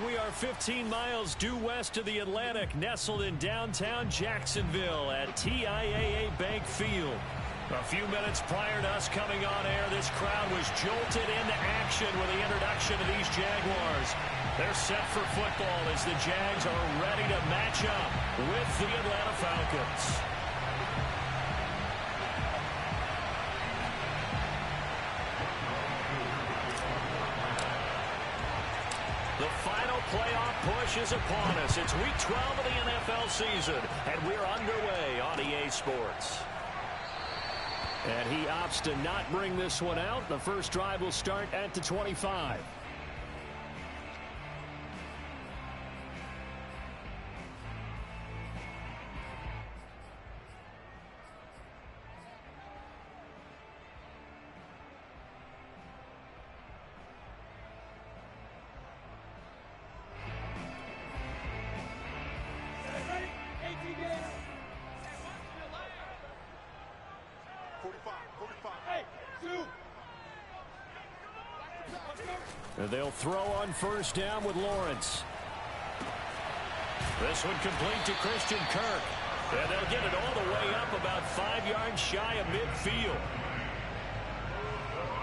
We are 15 miles due west of the Atlantic, nestled in downtown Jacksonville at TIAA Bank Field. A few minutes prior to us coming on air, this crowd was jolted into action with the introduction of these Jaguars. They're set for football as the Jags are ready to match up with the Atlanta Falcons. The final playoff push is upon us. It's week 12 of the NFL season, and we're underway on EA Sports. And he opts to not bring this one out. The first drive will start at the 25. They'll throw on first down with Lawrence. This one complete to Christian Kirk. And they'll get it all the way up about 5 yards shy of midfield.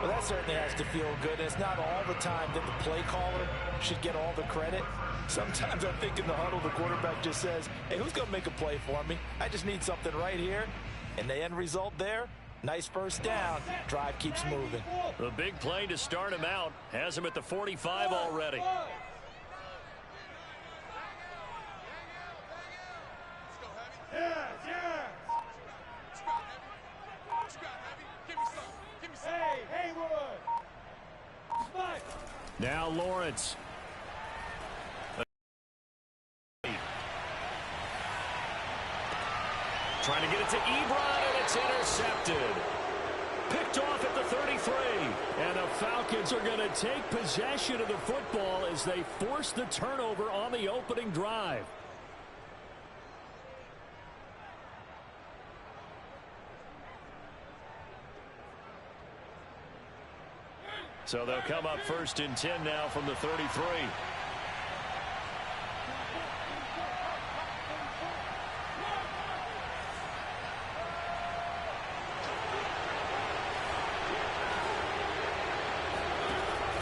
Well, that certainly has to feel good. It's not all the time that the play caller should get all the credit. Sometimes I think in the huddle, the quarterback just says, hey, who's going to make a play for me? I just need something right here. And the end result there, nice first down. Drive keeps moving. The big play to start him out has him at the 45 already. Now Lawrence. Trying to get it to Ebron, and it's intercepted. Picked off at the 33. And the Falcons are going to take possession of the football as they force the turnover on the opening drive. So they'll come up first and 10 now from the 33.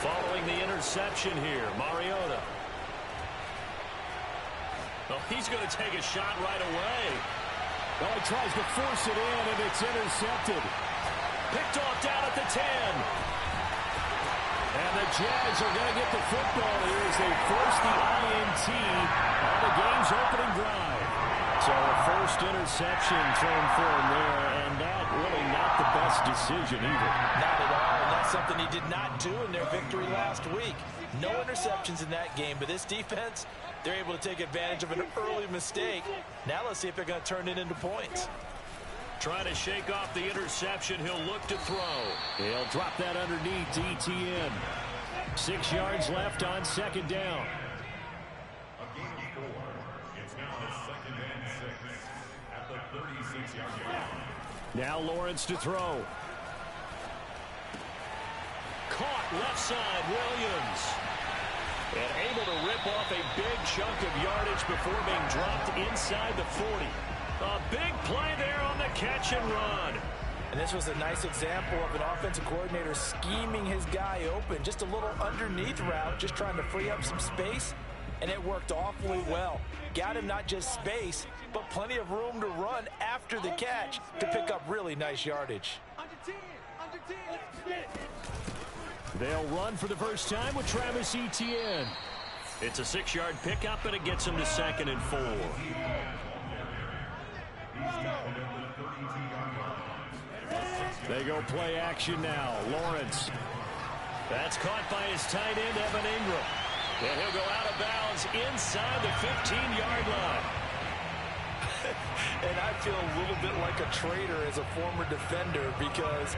Following the interception here, Mariota. Oh, he's going to take a shot right away. Well, he tries to force it in, and it's intercepted. Picked off down at the 10. And the Jags are going to get the football here as they force the INT on the game's opening drive. So a first interception thrown for him there, and that really not the best decision either. Not at all, and that's something he did not do in their victory last week. No interceptions in that game, but this defense, they're able to take advantage of an early mistake. Now let's see if they're going to turn it into points. Trying to shake off the interception. He'll look to throw. He'll drop that underneath to ETN. 6 yards left on second down. A gain of 4. It's now the 2nd and 6 at the 36-yard line. Now Lawrence to throw. Caught left side, Williams. And able to rip off a big chunk of yardage before being dropped inside the 40. A big play there on the catch and run. And this was a nice example of an offensive coordinator scheming his guy open. Just a little underneath route, just trying to free up some space. And it worked awfully well. Got him not just space, but plenty of room to run after the catch to pick up really nice yardage. They'll run for the first time with Travis Etienne. It's a 6-yard pickup, and it gets him to 2nd and 4. They go play action now. Lawrence. That's caught by his tight end, Evan Ingram. And he'll go out of bounds inside the 15-yard line. And I feel a little bit like a traitor as a former defender because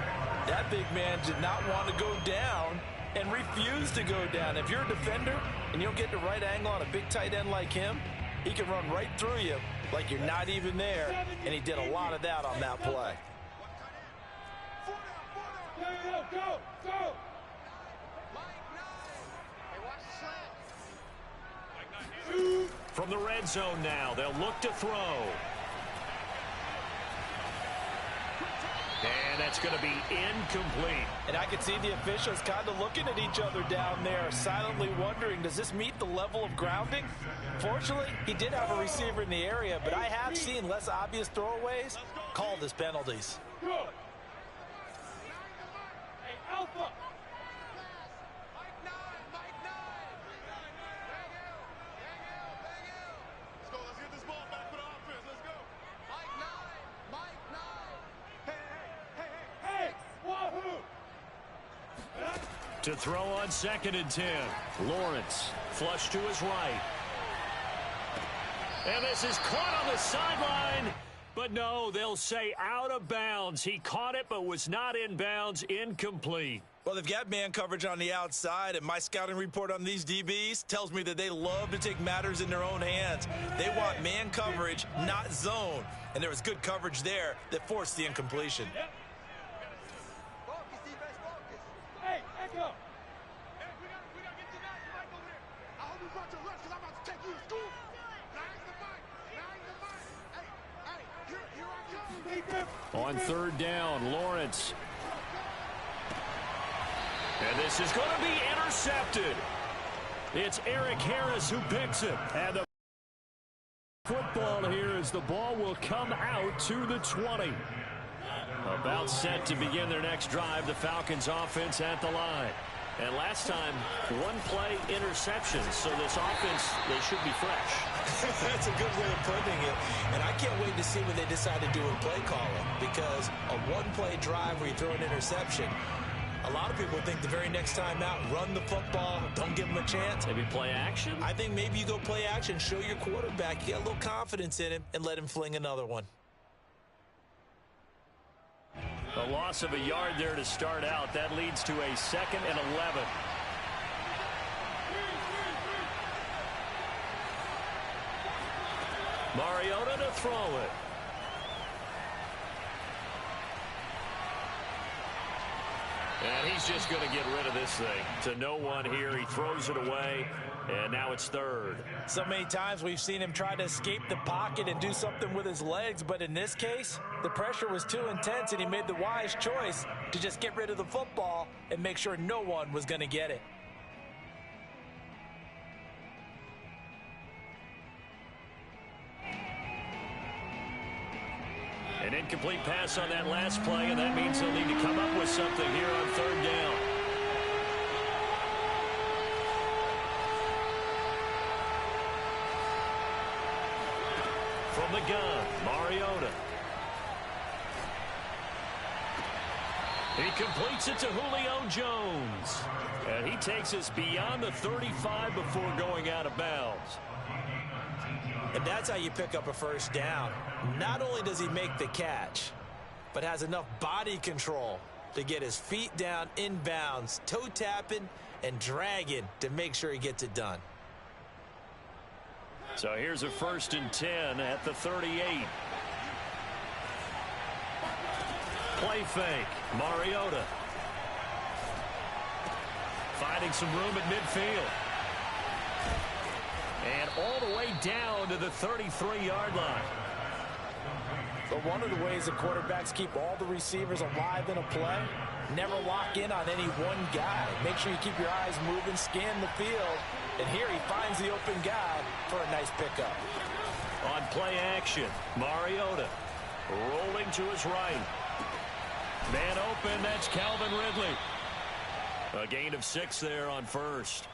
that big man did not want to go down and refused to go down. If you're a defender and you don't get the right angle on a big tight end like him, he can run right through you like you're not even there, and he did a lot of that on that play. From the red zone now, they'll look to throw. And that's going to be incomplete. And I can see the officials kind of looking at each other down there, silently wondering, does this meet the level of grounding? Fortunately, he did have a receiver in the area, but I have seen less obvious throwaways called as penalties. To throw on 2nd and 10. Lawrence, flush to his right. And this is caught on the sideline. But no, they'll say out of bounds. He caught it but was not in bounds. Incomplete. Well, they've got man coverage on the outside, and my scouting report on these DBs tells me that they love to take matters in their own hands. They want man coverage, not zone. And there was good coverage there that forced the incompletion. On 3rd down, Lawrence. And this is going to be intercepted. It's Eric Harris who picks it. And the football here as the ball will come out to the 20. About set to begin their next drive, the Falcons offense at the line. And last time, one play interception, so this offense, they should be fresh. That's a good way of putting it. And I can't wait to see what they decide to do with play calling, because a one-play drive where you throw an interception, a lot of people think the very next time out, run the football, don't give them a chance. Maybe play action? I think maybe you go play action, show your quarterback, get a little confidence in him, and let him fling another one. A loss of a yard there to start out. That leads to a 2nd and 11. Mariota to throw it. And he's just going to get rid of this thing. To no one here. He throws it away. And now it's 3rd. So many times we've seen him try to escape the pocket and do something with his legs, but in this case, the pressure was too intense and he made the wise choice to just get rid of the football and make sure no one was going to get it. An incomplete pass on that last play, and that means they'll need to come up with something here on 3rd down. From the gun, Mariota. He completes it to Julio Jones. And he takes us beyond the 35 before going out of bounds. And that's how you pick up a 1st down. Not only does he make the catch, but has enough body control to get his feet down in bounds, toe tapping and dragging to make sure he gets it done. So here's a 1st and 10 at the 38. Play fake. Mariota. Finding some room at midfield. And all the way down to the 33-yard line. But one of the ways that quarterbacks keep all the receivers alive in a play, never lock in on any one guy. Make sure you keep your eyes moving, scan the field. And here he finds the open guy for a nice pickup. On play action, Mariota rolling to his right. Man open, that's Calvin Ridley. A gain of 6 there on 1st.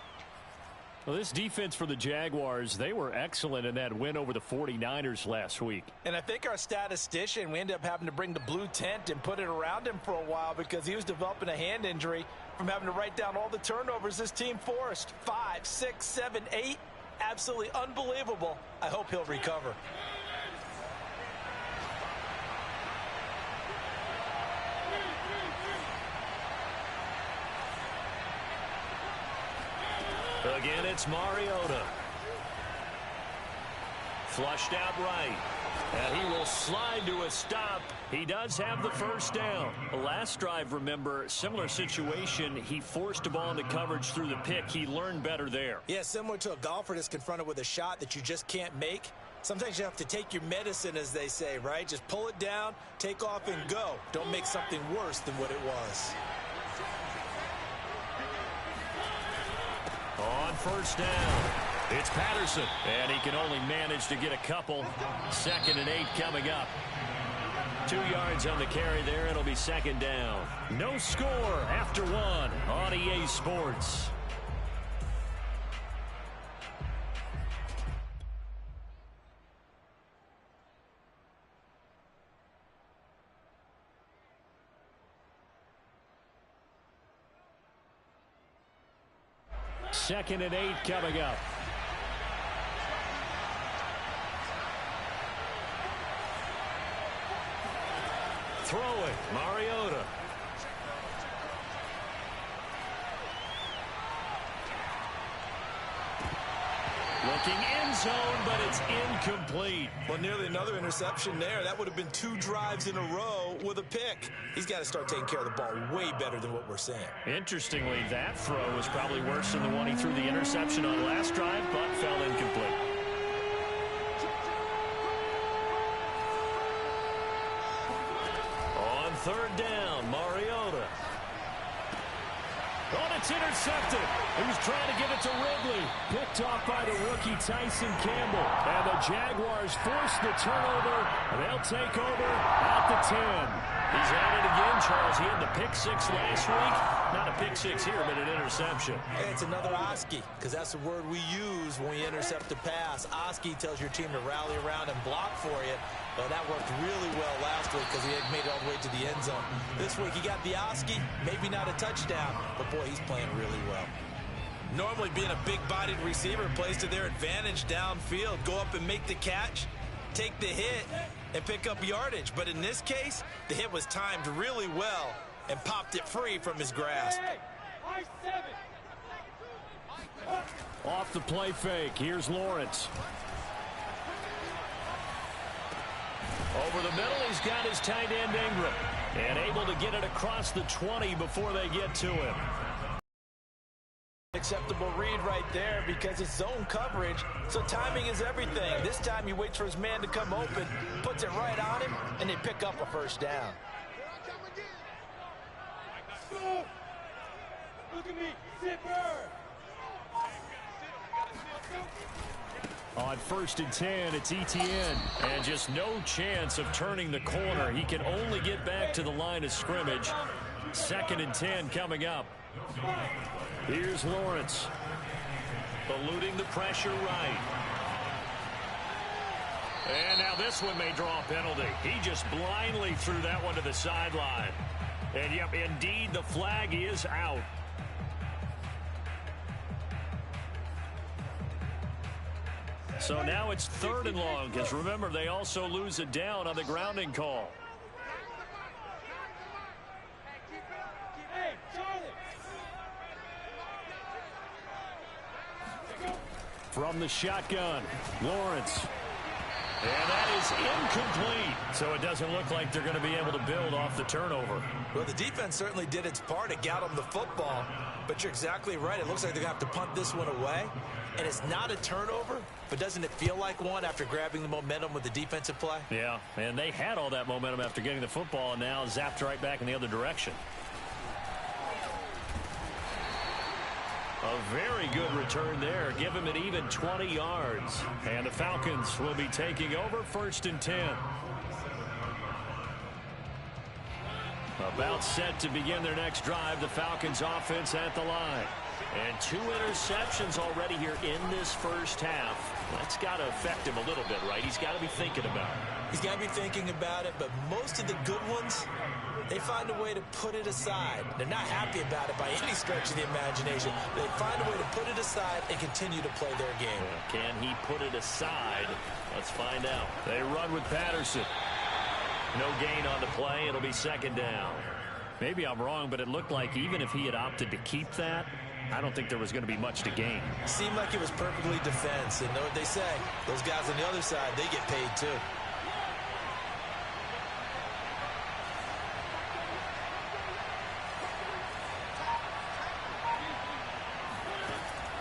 Well, this defense for the Jaguars, they were excellent in that win over the 49ers last week. And I think our statistician, we ended up having to bring the blue tent and put it around him for a while because he was developing a hand injury from having to write down all the turnovers this team forced. 5, 6, 7, 8. Absolutely unbelievable. I hope he'll recover. Again, it's Mariota. Flushed out right. And he will slide to a stop. He does have the first down. The last drive, remember, similar situation. He forced a ball into coverage through the pick. He learned better there. Yeah, similar to a golfer that's confronted with a shot that you just can't make. Sometimes you have to take your medicine, as they say, right? Just pull it down, take off, and go. Don't make something worse than what it was. On first down, it's Patterson, and he can only manage to get a couple. 2nd and 8 coming up. 2 yards on the carry there. It'll be 2nd down. No score after 1 on EA Sports. Second and 8 coming up. Throwing, Mariota. Looking end zone, but it's incomplete. Well, nearly another interception there. That would have been 2 drives in a row with a pick. He's got to start taking care of the ball way better than what we're seeing. Interestingly, that throw was probably worse than the one he threw the interception on last drive, but fell incomplete. On 3rd down, Mariota. Oh, it's intercepted. He was trying to give it to Ridley. Picked off by the rookie Tyson Campbell. And the Jaguars force the turnover. And they'll take over at the 10. He's at it again, Charles. He had the pick 6 last week. Not a pick 6 here, but an interception. Hey, it's another Oski, because that's the word we use when we intercept a pass. Oski tells your team to rally around and block for you. Well, that worked really well last week because he had made it all the way to the end zone. This week he got the Oski, maybe not a touchdown, but boy, he's playing really well. Normally being a big-bodied receiver plays to their advantage downfield. Go up and make the catch, take the hit, and pick up yardage. But in this case, the hit was timed really well and popped it free from his grasp. Off the play fake, here's Lawrence. Over the middle, he's got his tight end Ingram. And able to get it across the 20 before they get to him. Acceptable read right there because it's zone coverage, so timing is everything. This time he waits for his man to come open, puts it right on him, and they pick up a first down. Look at me, zipper! On 1st and 10, it's Etienne. And just no chance of turning the corner. He can only get back to the line of scrimmage. 2nd and 10 coming up. Here's Lawrence. Eluding the pressure right. And now this one may draw a penalty. He just blindly threw that one to the sideline. And yep, indeed, the flag is out. So now it's 3rd and long, because remember, they also lose it down on the grounding call. From the shotgun, Lawrence. And that is incomplete. So it doesn't look like they're going to be able to build off the turnover. Well, the defense certainly did its part. It got them the football. But you're exactly right. It looks like they're going to have to punt this one away. And it's not a turnover, but doesn't it feel like one after grabbing the momentum with the defensive play? Yeah, and they had all that momentum after getting the football and now zapped right back in the other direction. A very good return there. Give him an even 20 yards. And the Falcons will be taking over 1st and 10. About set to begin their next drive. The Falcons offense at the line. And 2 interceptions already here in this first half. That's got to affect him a little bit, right? He's got to be thinking about it. He's got to be thinking about it, but most of the good ones, they find a way to put it aside. They're not happy about it by any stretch of the imagination. They find a way to put it aside and continue to play their game. Can he put it aside? Let's find out. They run with Patterson. No gain on the play. It'll be 2nd down. Maybe I'm wrong, but it looked like even if he had opted to keep that, I don't think there was going to be much to gain. Seemed like it was perfectly defense. And know what they say, those guys on the other side, they get paid too.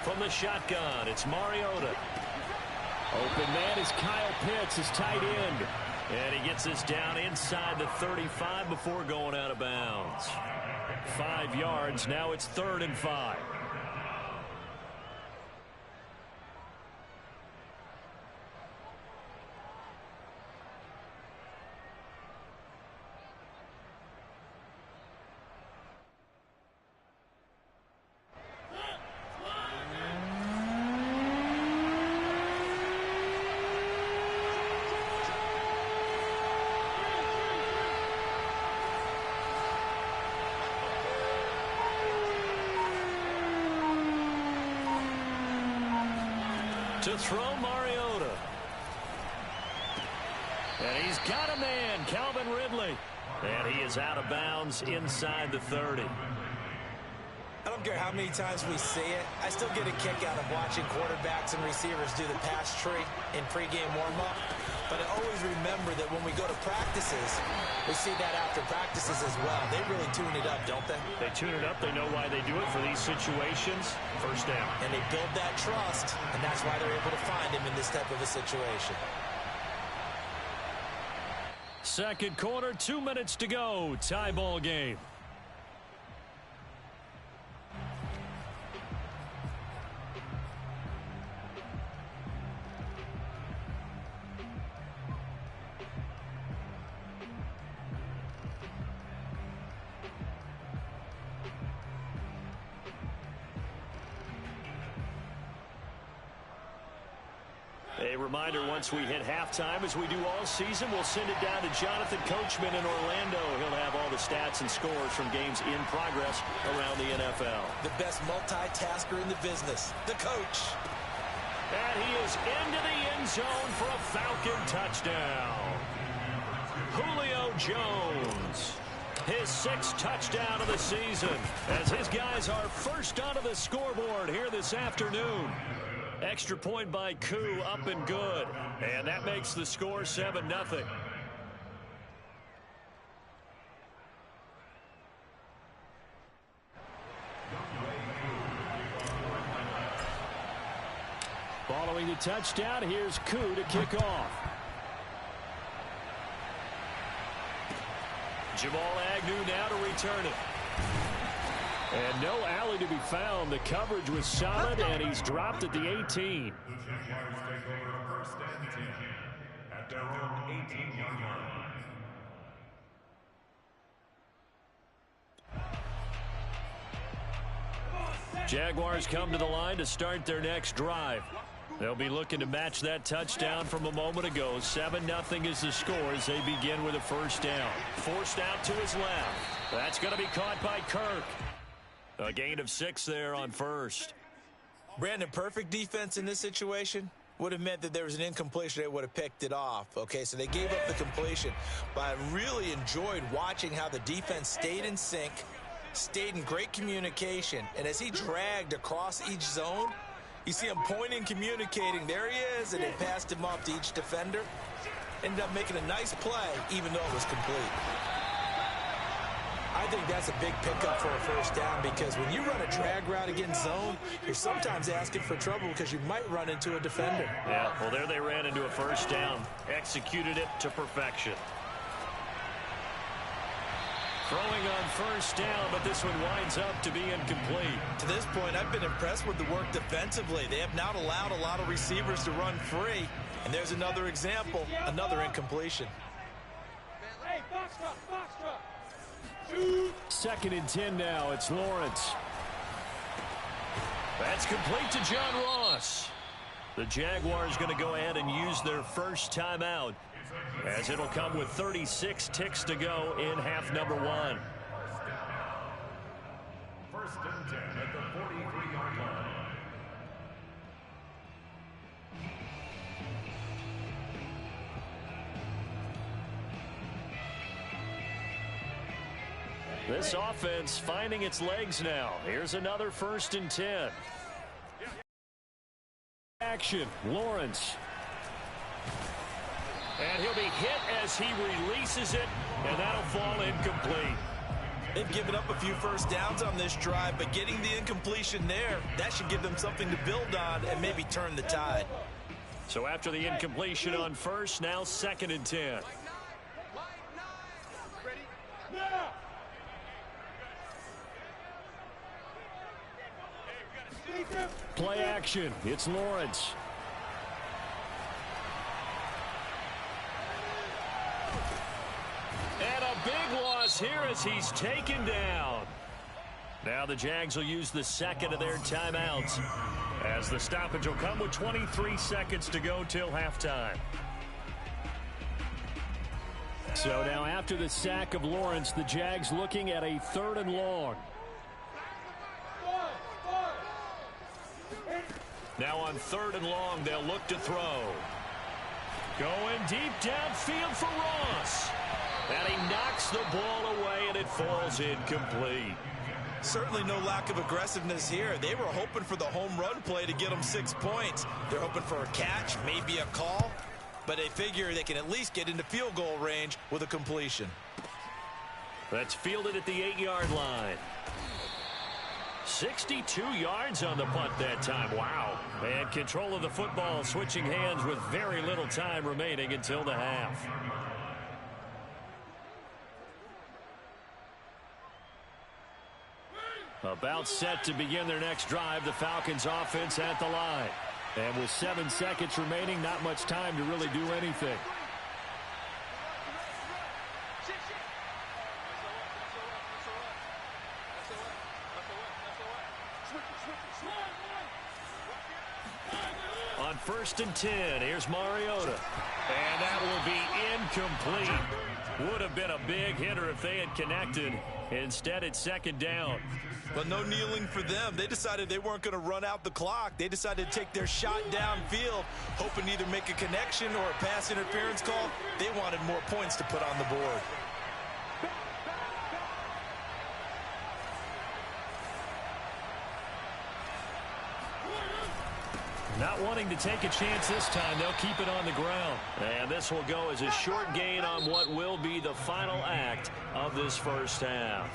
From the shotgun, it's Mariota. Open man is Kyle Pitts, his tight end. And he gets this down inside the 35 before going out of bounds. 5 yards, now it's 3rd and 5. To throw Mariota. And he's got a man, Calvin Ridley. And he is out of bounds inside the 30. I don't care how many times we see it. I still get a kick out of watching quarterbacks and receivers do the pass tree in pregame warm-up. But I always remember that when we go to practices, we see that after practices as well. They really tune it up, don't they? They tune it up. They know why they do it for these situations. First down. And they build that trust, and that's why they're able to find him in this type of a situation. Second quarter, 2 minutes to go. Tie ball game. A reminder, once we hit halftime, as we do all season, we'll send it down to Jonathan Coachman in Orlando. He'll have all the stats and scores from games in progress around the NFL. The best multitasker in the business, the coach. And he is into the end zone for a Falcon touchdown. Julio Jones, his 6th touchdown of the season, as his guys are first onto the scoreboard here this afternoon. Extra point by Koo, up and good. And that makes the score 7-0. Following the touchdown, here's Koo to kick off. Jamal Agnew now to return it. And no alley to be found. The coverage was solid, and he's dropped at the 18. The Jaguars take over 1st and 10 at their own 18-yard line. Jaguars come to the line to start their next drive. They'll be looking to match that touchdown from a moment ago. 7-0 is the score as they begin with a first down. Forced out to his left. That's going to be caught by Kirk. A gain of 6 there on first. Brandon, perfect defense in this situation would have meant that there was an incompletion. They would have picked it off. Okay, so they gave up the completion. But I really enjoyed watching how the defense stayed in sync, stayed in great communication. And as he dragged across each zone, you see him pointing, communicating. There he is, and they passed him off to each defender. Ended up making a nice play, even though it was complete. I think that's a big pickup for a first down, because when you run a drag route against zone, you're sometimes asking for trouble because you might run into a defender. Yeah, well, there they ran into a first down. Executed it to perfection. Throwing on first down, but this one winds up to be incomplete. To this point, I've been impressed with the work defensively. They have not allowed a lot of receivers to run free. And there's another example, another incompletion. Hey, box truck, box truck. 2nd and 10 now. It's Lawrence. That's complete to John Ross. The Jaguars going to go ahead and use their first timeout, as it'll come with 36 ticks to go in half number 1. 1st and 10 at the 43-yard line. This offense finding its legs now. Here's another 1st and 10. Action, Lawrence. And he'll be hit as he releases it, and that'll fall incomplete. They've given up a few first downs on this drive, but getting the incompletion there, that should give them something to build on and maybe turn the tide. So after the incompletion on 1st, now 2nd and 10. Play action. It's Lawrence. And a big loss here as he's taken down. Now the Jags will use the 2nd of their timeouts, as the stoppage will come with 23 seconds to go till halftime. So now after the sack of Lawrence, the Jags looking at a 3rd and long. Now on 3rd and long, they'll look to throw. Going deep downfield for Ross. And he knocks the ball away, and it falls incomplete. Certainly no lack of aggressiveness here. They were hoping for the home run play to get them 6 points. They're hoping for a catch, maybe a call. But they figure they can at least get into field goal range with a completion. That's fielded at the 8-yard line. 62 yards on the punt that time. Wow. And control of the football switching hands with very little time remaining until the half. About set to begin their next drive, the Falcons offense at the line. And with 7 seconds remaining, not much time to really do anything. On 1st and 10, here's Mariota. And that will be incomplete. Would have been a big hitter if they had connected. Instead, it's 2nd down. But no kneeling for them. They decided they weren't going to run out the clock. They decided to take their shot downfield, hoping to either make a connection or a pass interference call. They wanted more points to put on the board. Not wanting to take a chance this time, they'll keep it on the ground. And this will go as a short gain on what will be the final act of this first half.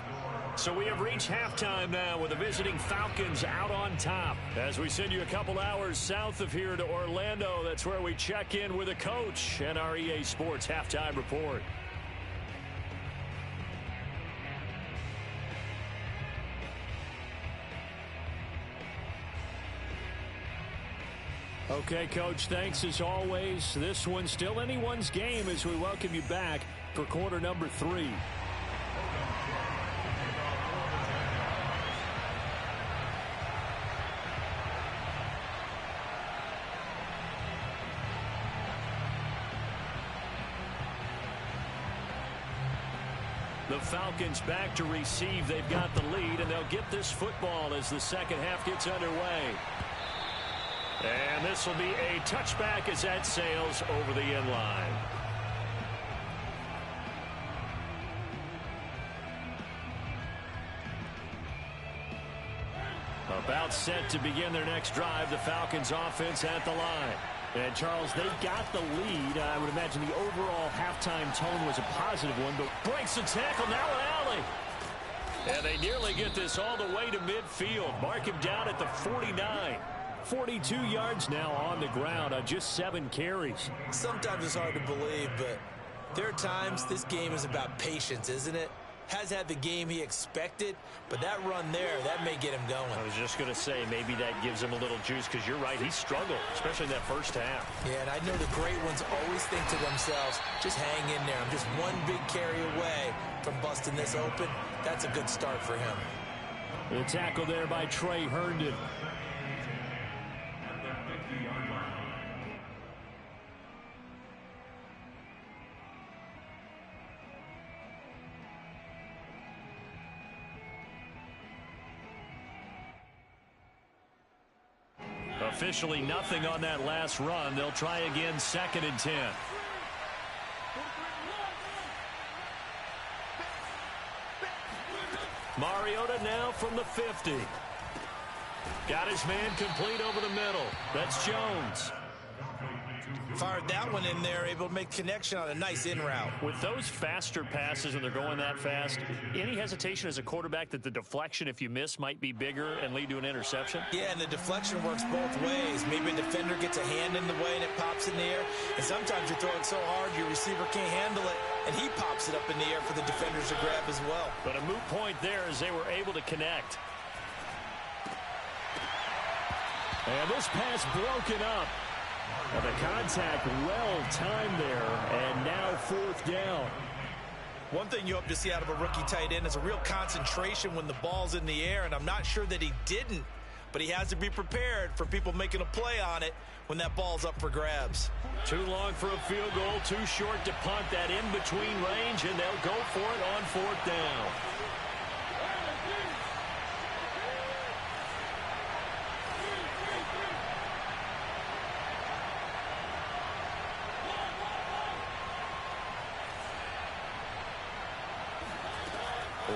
So we have reached halftime now with the visiting Falcons out on top. As we send you a couple hours south of here to Orlando, that's where we check in with the coach and our EA Sports halftime report. Okay, Coach, thanks as always. This one's still anyone's game as we welcome you back for quarter number 3. The Falcons back to receive. They've got the lead, and they'll get this football as the second half gets underway. And this will be a touchback as that sails over the end line. About set to begin their next drive, the Falcons offense at the line. And, Charles, they got the lead. I would imagine the overall halftime tone was a positive one, but breaks the tackle, now an alley. And they nearly get this all the way to midfield. Mark him down at the 49. 42 yards now on the ground on just 7 carries. Sometimes it's hard to believe, but there are times this game is about patience, isn't it? Has had the game he expected, but that run there, that may get him going. I was just going to say, maybe that gives him a little juice, because you're right, he struggled, especially in that first half. Yeah, and I know the great ones always think to themselves, just hang in there. I'm just one big carry away from busting this open. That's a good start for him. The tackle there by Trey Herndon. Officially nothing on that last run. They'll try again, 2nd and 10. Mariota now from the 50. Got his man complete over the middle. That's Jones. Fired that one in there, able to make connection on a nice in route. With those faster passes and they're going that fast, any hesitation as a quarterback that the deflection, if you miss, might be bigger and lead to an interception? Yeah, and the deflection works both ways. Maybe a defender gets a hand in the way and it pops in the air. And sometimes you throw it so hard your receiver can't handle it, and he pops it up in the air for the defenders to grab as well. But a moot point there as they were able to connect. And this pass broken up. Well, the contact well-timed there, and now 4th down. One thing you hope to see out of a rookie tight end is a real concentration when the ball's in the air, and I'm not sure that he didn't, but he has to be prepared for people making a play on it when that ball's up for grabs. Too long for a field goal, too short to punt that in-between range, and they'll go for it on 4th down.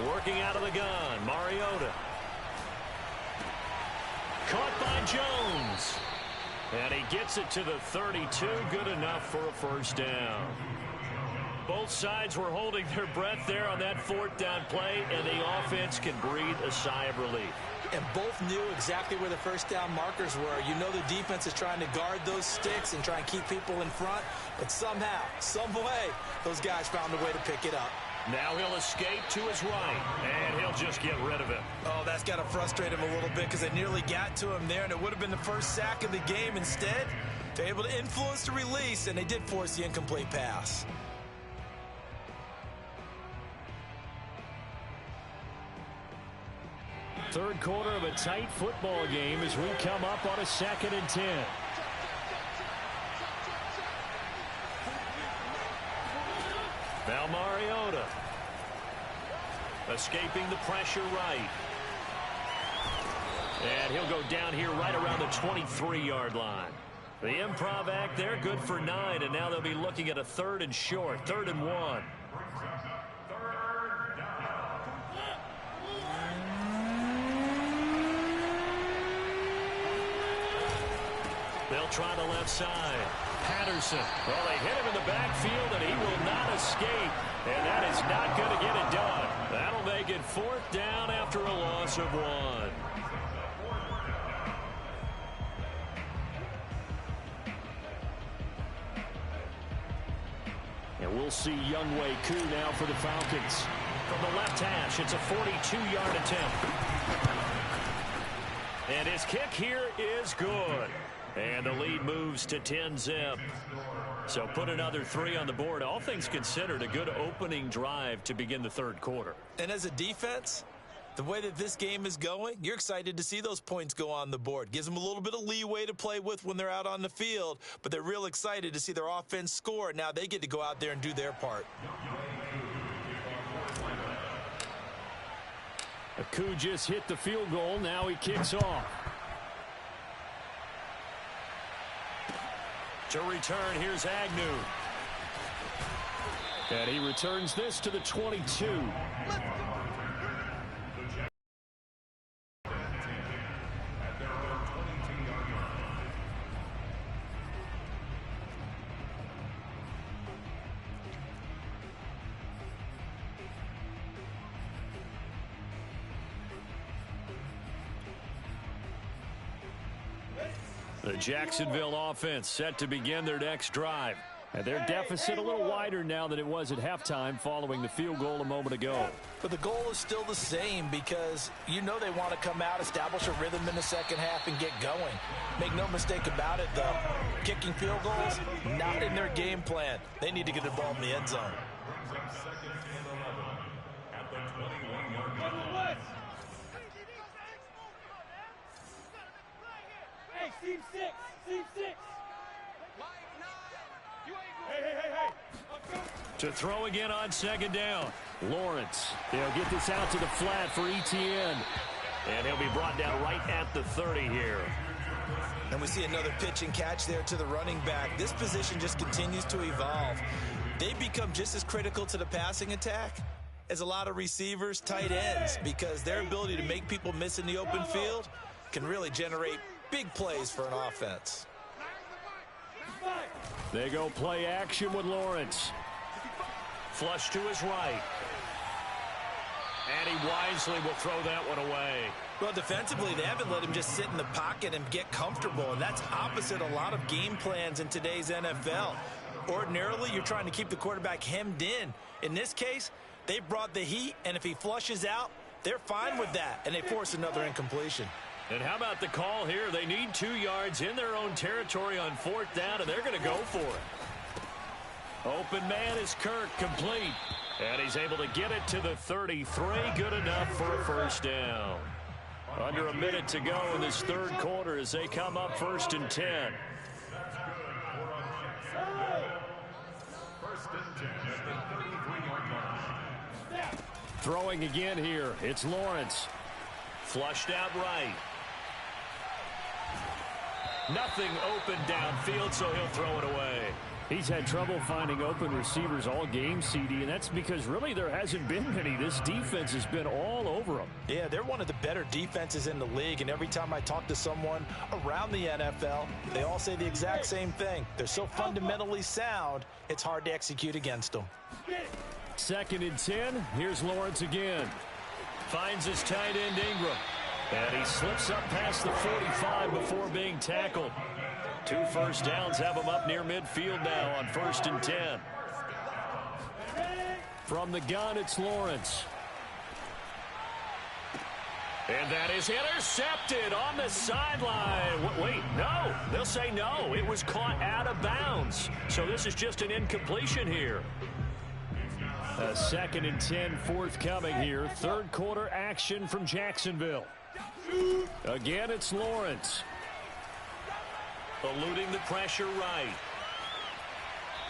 Working out of the gun, Mariota. Caught by Jones. And he gets it to the 32. Good enough for a 1st down. Both sides were holding their breath there on that 4th down play, and the offense can breathe a sigh of relief. And both knew exactly where the 1st down markers were. You know the defense is trying to guard those sticks and try and keep people in front, but somehow, some way, those guys found a way to pick it up. Now he'll escape to his right, and he'll just get rid of it. Oh, that's got to frustrate him a little bit because they nearly got to him there, and it would have been the first sack of the game. Instead, they're able to influence the release, and they did force the incomplete pass. Third quarter of a tight football game as we come up on a 2nd and 10. Now Mariota. Escaping the pressure right. And he'll go down here right around the 23-yard line. The improv act there, good for 9, and now they'll be looking at a 3rd and short, 3rd and 1. They'll try the left side. Patterson. Well, they hit him in the backfield, and he will not escape. And that is not going to get it done. That'll make it 4th down after a loss of 1. And we'll see Younghoe Koo now for the Falcons. From the left hash, it's a 42-yard attempt. And his kick here is good. And the lead moves to 10-zip. So put another 3 on the board. All things considered, a good opening drive to begin the 3rd quarter. And as a defense, the way that this game is going, you're excited to see those points go on the board. Gives them a little bit of leeway to play with when they're out on the field, but they're real excited to see their offense score. Now they get to go out there and do their part. Koo just hit the field goal. Now he kicks off. To return, here's Agnew. And he returns this to the 22. The Jacksonville offense set to begin their next drive. And their deficit a little wider now than it was at halftime following the field goal a moment ago. But the goal is still the same because you know they want to come out, establish a rhythm in the second half, and get going. Make no mistake about it, though. Kicking field goals, not in their game plan. They need to get the ball in the end zone. Hey, team 6, team 6. Hey. To throw again on 2nd down. Lawrence. He'll get this out to the flat for Etienne. And he'll be brought down right at the 30 here. And we see another pitch and catch there to the running back. This position just continues to evolve. They become just as critical to the passing attack is a lot of receivers, tight ends, because their ability to make people miss in the open field can really generate big plays for an offense. They go play action with Lawrence. Flush to his right. And he wisely will throw that one away. Well, defensively, they haven't let him just sit in the pocket and get comfortable, and that's opposite a lot of game plans in today's NFL. Ordinarily, you're trying to keep the quarterback hemmed in. In this case, they brought the heat, and if he flushes out, they're fine with that, and they force another incompletion. And how about the call here? They need 2 yards in their own territory on 4th down, and they're going to go for it. Open man is Kirk, complete. And he's able to get it to the 33. Good enough for a first down. Under a minute to go in this third quarter as they come up 1st and 10. Throwing again here. It's Lawrence. Flushed out right. Nothing open downfield, so he'll throw it away. He's had trouble finding open receivers all game, CD, and that's because really there hasn't been many. This defense has been all over them. Yeah, they're one of the better defenses in the league, and every time I talk to someone around the NFL, they all say the exact same thing. They're so fundamentally sound, it's hard to execute against them. 2nd and 10. Here's Lawrence again. Finds his tight end Ingram. And he slips up past the 45 before being tackled. 2 first downs have him up near midfield now on 1st and 10. From the gun, it's Lawrence. And that is intercepted on the sideline. Wait, no. They'll say no. It was caught out of bounds. So this is just an incompletion here. A 2nd and 10 forthcoming here. Third quarter action from Jacksonville. Again, it's Lawrence. Eluding the pressure right.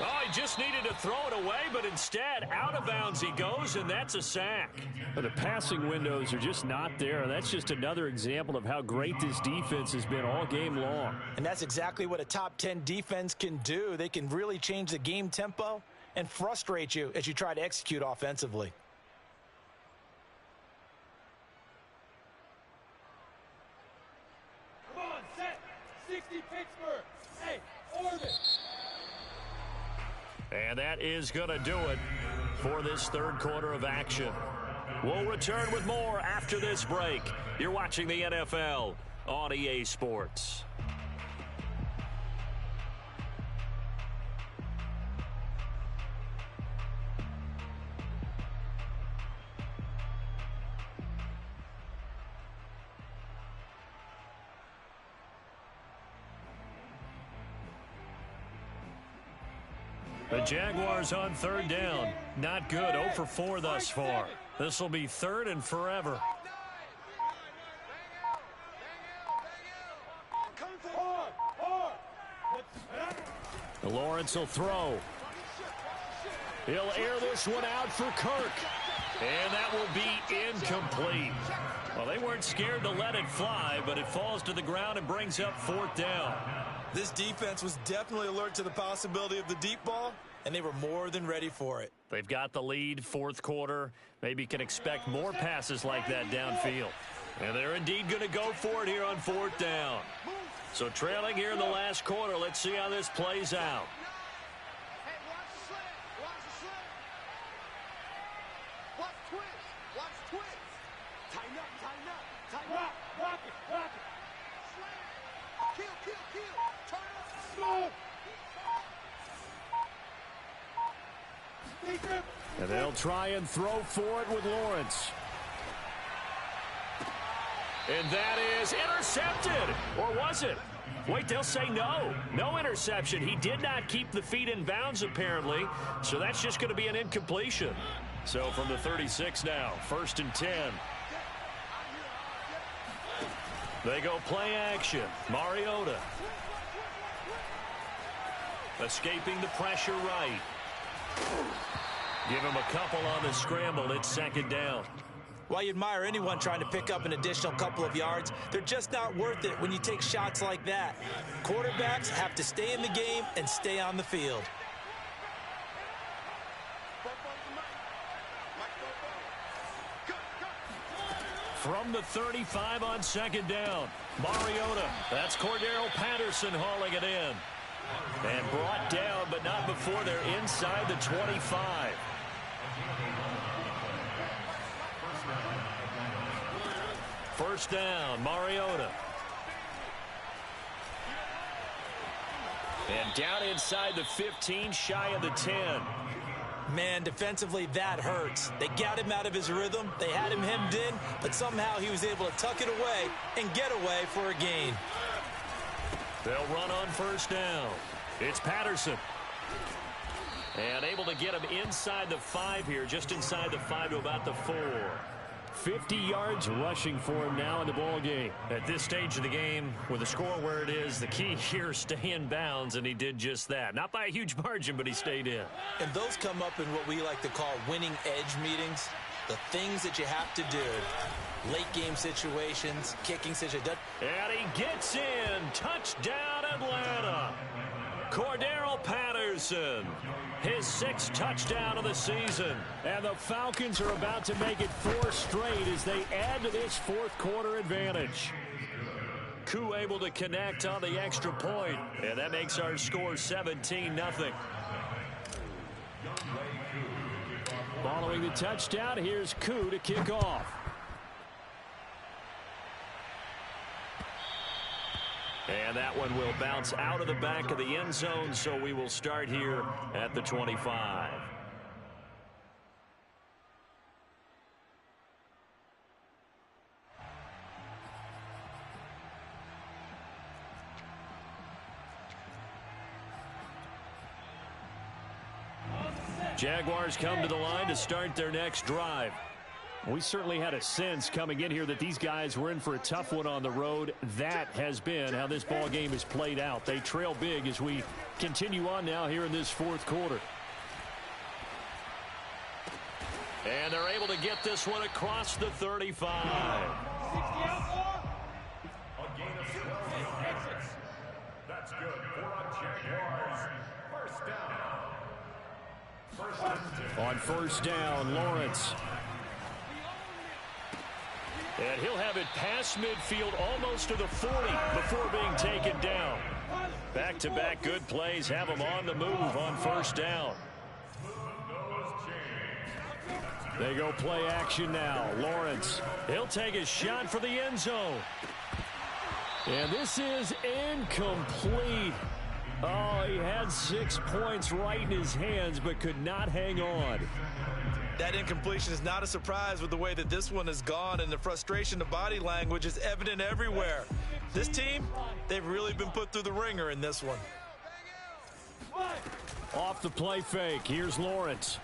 Oh, he just needed to throw it away, but instead, out of bounds he goes, and that's a sack. But the passing windows are just not there. That's just another example of how great this defense has been all game long. And that's exactly what a top 10 defense can do. They can really change the game tempo and frustrate you as you try to execute offensively. Come on, set. 60 Pittsburgh. Hey, orbit. And that is going to do it for this third quarter of action. We'll return with more after this break. You're watching the NFL on EA Sports. The Jaguars on 3rd down. Not good. 0 for 4 thus far. This will be 3rd and forever. Lawrence will throw. He'll air this one out for Kirk. And that will be incomplete. Well, they weren't scared to let it fly, but it falls to the ground and brings up 4th down. This defense was definitely alert to the possibility of the deep ball, and they were more than ready for it. They've got the lead, 4th quarter. Maybe can expect more passes like that downfield. And they're indeed going to go for it here on 4th down. So trailing here in the last quarter, let's see how this plays out. Hey, watch the slant. Watch the slant. Watch twist. Watch twist. Tighten up, tighten up, tighten up. Rock it, rock it. Slant. Kill, kill, kill. Turn up. Smoke. And they'll try and throw for it with Lawrence. And that is intercepted. Or was it? Wait, they'll say no. No interception. He did not keep the feet in bounds, apparently. So that's just going to be an incompletion. So from the 36 now, 1st and 10. They go play action. Mariota. Escaping the pressure right. Give him a couple on the scramble. It's 2nd down. While you admire anyone trying to pick up an additional couple of yards, they're just not worth it when you take shots like that. Quarterbacks have to stay in the game and stay on the field. From the 35 on second down. Mariota. That's Cordero Patterson hauling it in. And brought down, but not before they're inside the 25. First down, Mariota. And down inside the 15, shy of the 10. Man, defensively, that hurts. They got him out of his rhythm. They had him hemmed in, but somehow he was able to tuck it away and get away for a gain. They'll run on first down. It's Patterson. And able to get him inside the 5 here, just inside the 5 to about the 4. 50 yards rushing for him now in the ball game. At this stage of the game, with the score where it is, the key here is stay in bounds, and he did just that. Not by a huge margin, but he stayed in. And those come up in what we like to call winning edge meetings. The things that you have to do. Late game situations, kicking situations. And he gets in. Touchdown, Atlanta. Cordero Patterson. His 6th touchdown of the season. And the Falcons are about to make it 4 straight as they add to this 4th quarter advantage. Koo able to connect on the extra point. And that makes our score 17-0. Following the touchdown, here's Koo to kick off. And that one will bounce out of the back of the end zone, so we will start here at the 25. Jaguars come to the line to start their next drive. We certainly had a sense coming in here that these guys were in for a tough one on the road. That has been how this ball game is played out. They trail big as we continue on now here in this 4th quarter. And they're able to get this one across the 35. A gain of 12 yards. That's good for a Jaguars. First down. On first down, Lawrence. And he'll have it past midfield almost to the 40 before being taken down. Back-to-back good plays have him on the move on first down. They go play action now. Lawrence, he'll take a shot for the end zone. And this is incomplete. Oh, he had 6 points right in his hands but could not hang on. That incompletion is not a surprise with the way that this one has gone, and the frustration, the body language is evident everywhere. This team, they've really been put through the ringer in this one. Off the play fake, here's Lawrence.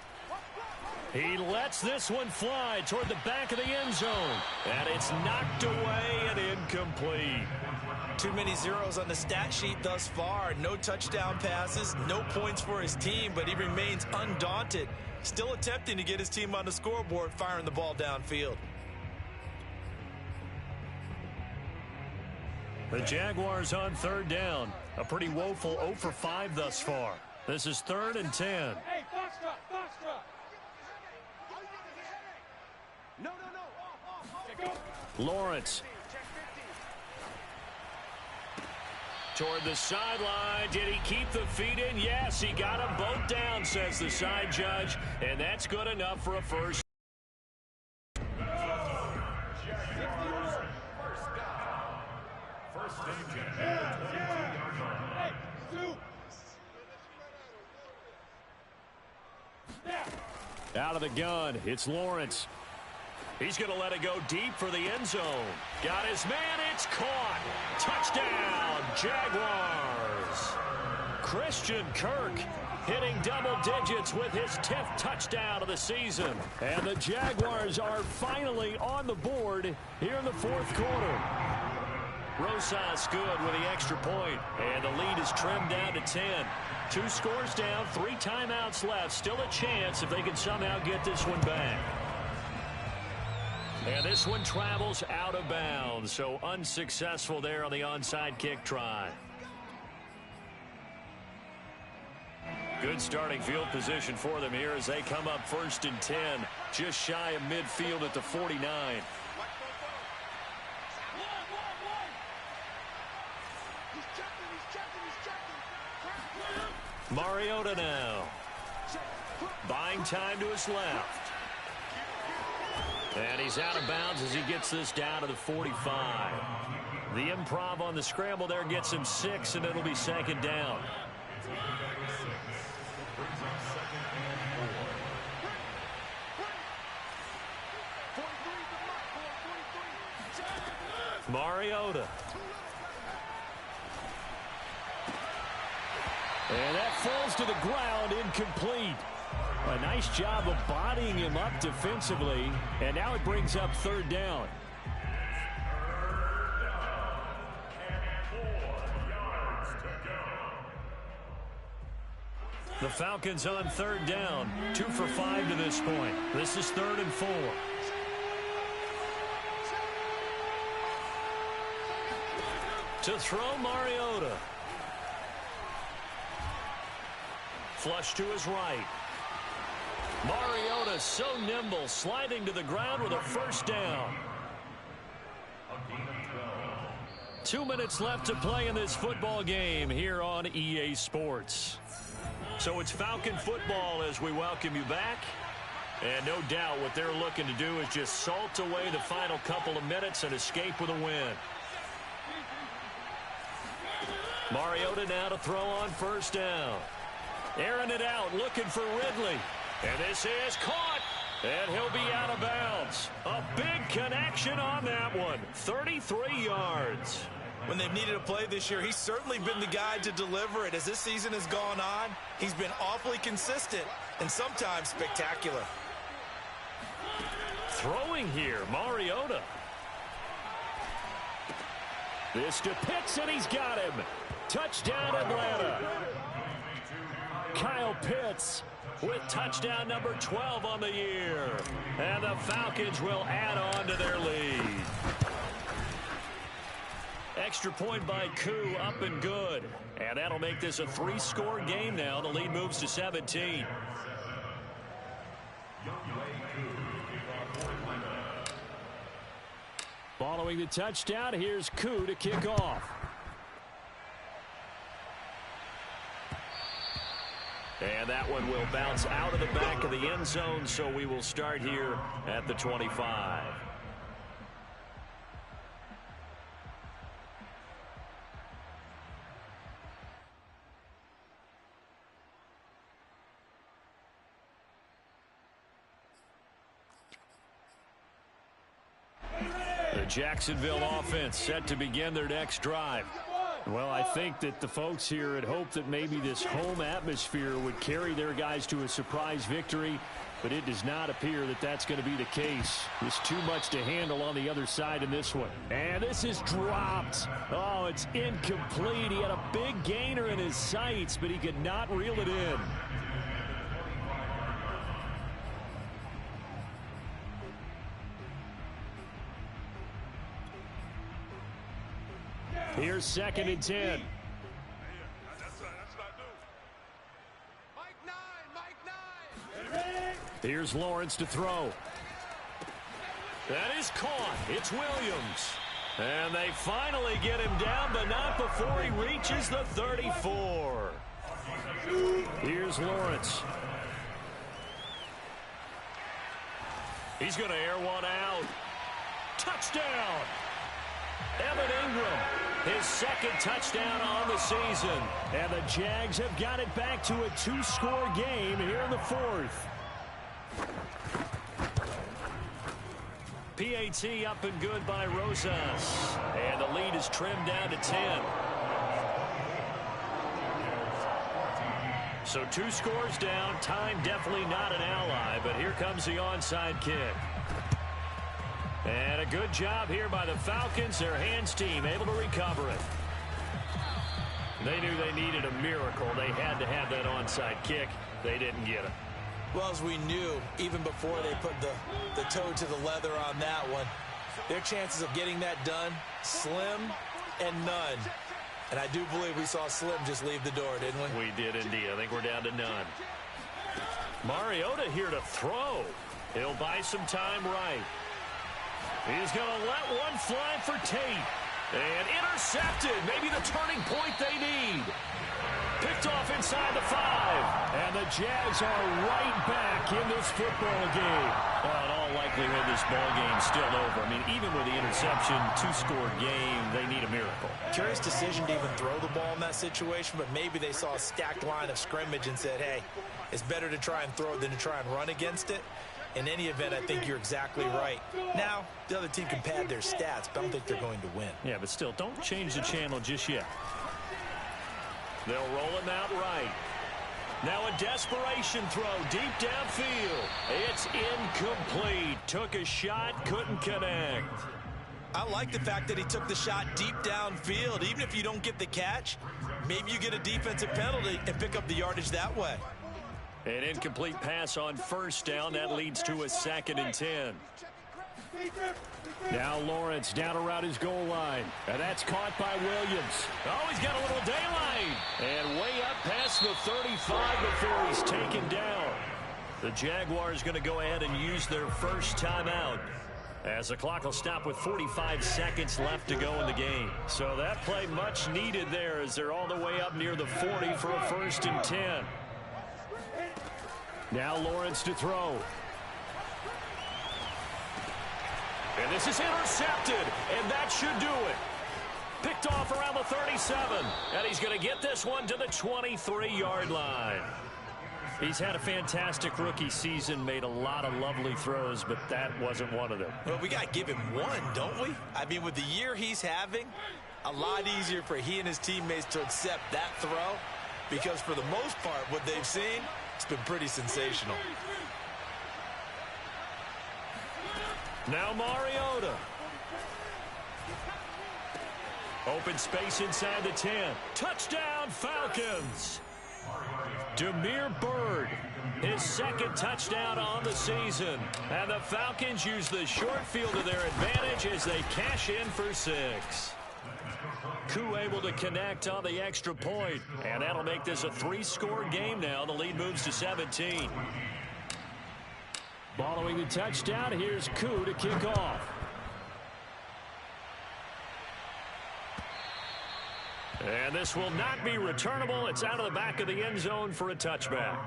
He lets this one fly toward the back of the end zone, and it's knocked away and incomplete. Too many zeros on the stat sheet thus far. No touchdown passes, no points for his team, but he remains undaunted. Still attempting to get his team on the scoreboard, firing the ball downfield. The Jaguars on third down. A pretty woeful 0 for 5 thus far. This is 3rd and 10. Hey, Foxtrot! No. Off. Lawrence. Toward the sideline. Did he keep the feet in? Yes, he got them both down, says the side judge. And that's good enough for a first. Out of the gun, it's Lawrence. He's going to let it go deep for the end zone. Got his man, it's caught. Touchdown, Jaguars. Christian Kirk hitting double digits with his 10th touchdown of the season. And the Jaguars are finally on the board here in the 4th quarter. Rosas good with the extra point, and the lead is trimmed down to 10. 2 scores down, 3 timeouts left. Still a chance if they can somehow get this one back. And this one travels out of bounds, so unsuccessful there on the onside kick try. Good starting field position for them here as they come up 1st and 10, just shy of midfield at the 49. Mariota now. Buying time to his left. And he's out of bounds as he gets this down to the 45. The improv on the scramble there gets him 6, and it'll be second down. Mariota. And that falls to the ground, incomplete. A nice job of bodying him up defensively, and now it brings up third down. The Falcons on third down, 2 for 5 to this point. This is 3rd and 4. To throw, Mariota. Flush to his right. Mariota so nimble, sliding to the ground with a first down. 2 minutes left to play in this football game here on EA Sports. So it's Falcon football as we welcome you back. And no doubt what they're looking to do is just salt away the final couple of minutes and escape with a win. Mariota now to throw on first down. Airing it out, looking for Ridley. And this is caught. And he'll be out of bounds. A big connection on that one. 33 yards. When they've needed a play this year, he's certainly been the guy to deliver it. As this season has gone on, he's been awfully consistent and sometimes spectacular. Throwing here, Mariota. This to Pitts, and he's got him. Touchdown, Atlanta. Kyle Pitts with touchdown number 12 on the year. And the Falcons will add on to their lead. Extra point by Koo, up and good. And that'll make this a 3-score game now. The lead moves to 17. Following the touchdown, here's Koo to kick off. And that one will bounce out of the back of the end zone, so we will start here at the 25. The Jacksonville offense set to begin their next drive. Well, I think that the folks here had hoped that maybe this home atmosphere would carry their guys to a surprise victory, but it does not appear that that's going to be the case. There's too much to handle on the other side in this one. And this is dropped. Oh, it's incomplete. He had a big gainer in his sights, but he could not reel it in. Here's 2nd and 10. Here's Lawrence to throw. That is caught. It's Williams. And they finally get him down, but not before he reaches the 34. Here's Lawrence. He's going to air one out. Touchdown! Evan Ingram, his 2nd touchdown on the season. And the Jags have got it back to a 2-score game here in the 4th. PAT up and good by Rosas. And the lead is trimmed down to 10. So 2 scores down. Time definitely not an ally, but here comes the onside kick. And a good job here by the Falcons. Their hands team able to recover it. They knew they needed a miracle. They had to have that onside kick. They didn't get it. Well, as we knew, even before they put the toe to the leather on that one, their chances of getting that done, slim and none. And I do believe we saw Slim just leave the door, didn't we? We did indeed. I think we're down to none. Mariota here to throw. He'll buy some time right. He's going to let one fly for Tate. And intercepted. Maybe the turning point they need. Picked off inside the 5. And the Jags are right back in this football game. Well, in all likelihood, this ball game's still over. I mean, even with the interception, 2-score game, they need a miracle. Curious decision to even throw the ball in that situation, but maybe they saw a stacked line of scrimmage and said, hey, it's better to try and throw it than to try and run against it. In any event, I think you're exactly right. Now, the other team can pad their stats, but I don't think they're going to win. Yeah, but still, don't change the channel just yet. They'll roll him out right. Now a desperation throw deep downfield. It's incomplete. Took a shot, couldn't connect. I like the fact that he took the shot deep downfield. Even if you don't get the catch, maybe you get a defensive penalty and pick up the yardage that way. An incomplete pass on first down. That leads to a 2nd and 10. Now Lawrence down around his goal line. And that's caught by Williams. Oh, he's got a little daylight. And way up past the 35 before he's taken down. The Jaguars going to go ahead and use their first timeout, as the clock will stop with 45 seconds left to go in the game. So that play much needed there, as they're all the way up near the 40 for a 1st and 10. Now Lawrence to throw. And this is intercepted, and that should do it. Picked off around the 37, and he's going to get this one to the 23-yard line. He's had a fantastic rookie season, made a lot of lovely throws, but that wasn't one of them. Well, we got to give him one, don't we? I mean, with the year he's having, a lot easier for he and his teammates to accept that throw, because for the most part, what they've seen, it's been pretty sensational. Now Mariota. Open space inside the 10. Touchdown, Falcons. Demir Bird, his 2nd touchdown on the season. And the Falcons use the short field to their advantage as they cash in for 6. Koo able to connect on the extra point. And that'll make this a 3-score game now. The lead moves to 17. Following the touchdown, here's Koo to kick off. And this will not be returnable. It's out of the back of the end zone for a touchback.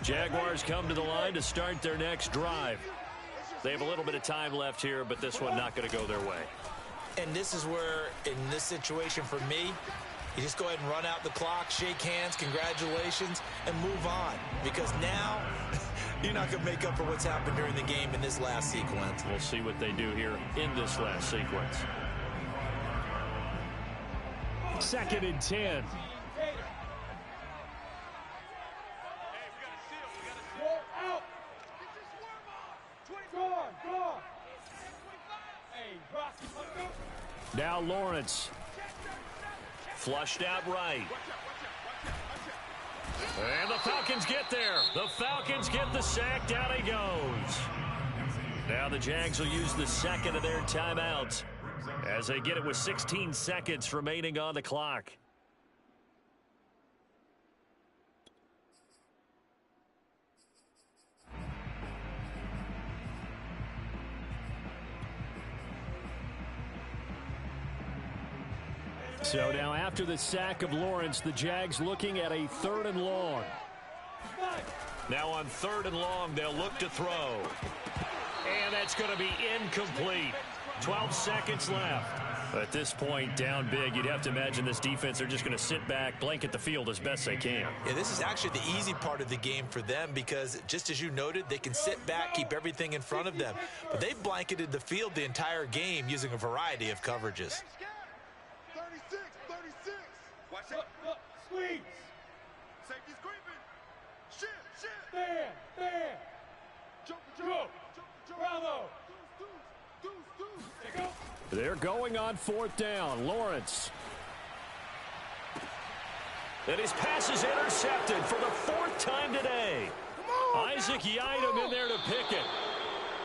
Jaguars come to the line to start their next drive. They have a little bit of time left here, but this one not going to go their way. And this is where, in this situation for me, you just go ahead and run out the clock, shake hands, congratulations, and move on. Because now, you're not going to make up for what's happened during the game in this last sequence. We'll see what they do here in this last sequence. 2nd and 10. Now Lawrence. Flushed out right. And the Falcons get there. The Falcons get the sack. Down he goes. Now the Jags will use the 2nd of their timeouts as they get it with 16 seconds remaining on the clock. So now after the sack of Lawrence, the Jags looking at a 3rd and long. Now on 3rd and long, they'll look to throw. And that's going to be incomplete. 12 seconds left. At this point, down big, you'd have to imagine this defense are just going to sit back, blanket the field as best they can. Yeah, this is actually the easy part of the game for them because, just as you noted, they can sit back, keep everything in front of them. But they've blanketed the field the entire game using a variety of coverages. 36. Watch it. Squeeze. Safety's creeping. Shit. Stand. Jump. Bravo. Deuce. They're going on 4th down. Lawrence. And his pass is intercepted for the 4th time today. Isaac Yiadom in there to pick it.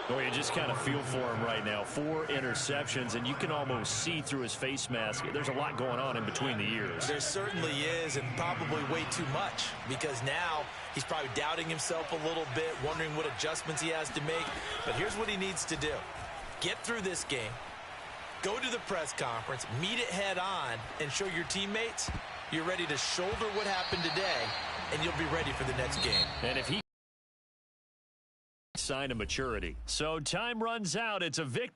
Well, you just kind of feel for him right now. 4 interceptions, and you can almost see through his face mask. There's a lot going on in between the ears. There certainly is, and probably way too much, because now he's probably doubting himself a little bit, wondering what adjustments he has to make. But here's what he needs to do. Get through this game, go to the press conference, meet it head on, and show your teammates you're ready to shoulder what happened today, and you'll be ready for the next game. And if he sign of maturity. So time runs out. It's a victory.